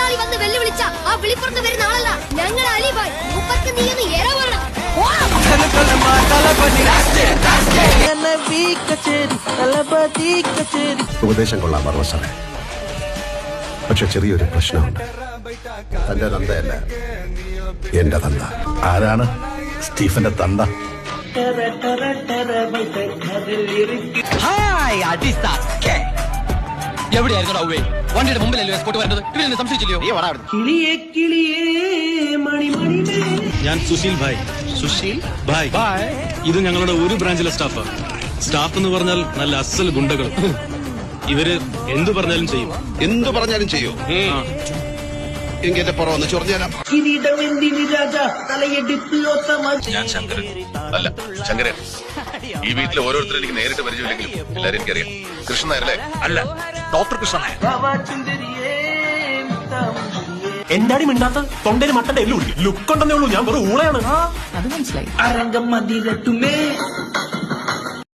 മുതലാളി വന്ന് വെല്ലുവിളിച്ച ആ വിളിപ്പുറത്ത് വരുന്ന ആളല്ല ഞങ്ങൾ അലിബായ്. മുപ്പത്തി നീ ഒന്ന് എര വേണം. ഉപദേശം കൊള്ളാൻ പറഞ്ഞു സാറേ, പക്ഷെ ചെറിയൊരു പ്രശ്നമുണ്ട്. തന്റെ തന്തയല്ല, എന്റെ തന്ത. ആരാണ് സ്റ്റീഫന്റെ തന്ത? എവിടെയായിരുന്നു ഔവേ? വണ്ടിയുടെ മുമ്പിലല്ലോ എസ്കോട്ട് വരുന്നത്. ഇവരെന്നെ സംശയിച്ചില്ലയോ? ഞാൻ സുശീൽ ഭായ്. സുശീൽ ഭായ് ഭായ്. ഇത് ഞങ്ങളുടെ ഒരു ബ്രാഞ്ചിലെ സ്റ്റാഫാണ്. സ്റ്റാഫ് എന്ന് പറഞ്ഞാൽ നല്ല അസൽ ഗുണ്ടകൾ. ഇവര് എന്തു പറഞ്ഞാലും ചെയ്യും. എന്തു പറഞ്ഞാലും ചെയ്യൂ. എനിക്ക് എന്റെ പുറം ഒന്ന് ചൊറിഞ്ഞാലാ. ഞാൻ ശങ്കരൻ അല്ല, ശങ്കരൻ. ഈ വീട്ടിലെ ഓരോരുത്തരും എനിക്ക് നേരിട്ട് പരിചയമില്ലെങ്കിലും എല്ലാരും എനിക്കറിയാം. കൃഷ്ണൻ നായരല്ലേ? അല്ല, ഡോക്ടർ കൃഷ്ണൻ നായർ. എന്താടി മിണ്ടാത്ത? തൊണ്ടയിൽ മട്ടന്റെ എല്ലുള്ളൂ. ലുക്ക് ഉണ്ടെന്നേ ഉള്ളൂ. ഞാൻ വെറും ഊളയാണ്. അത് മനസ്സിലായി.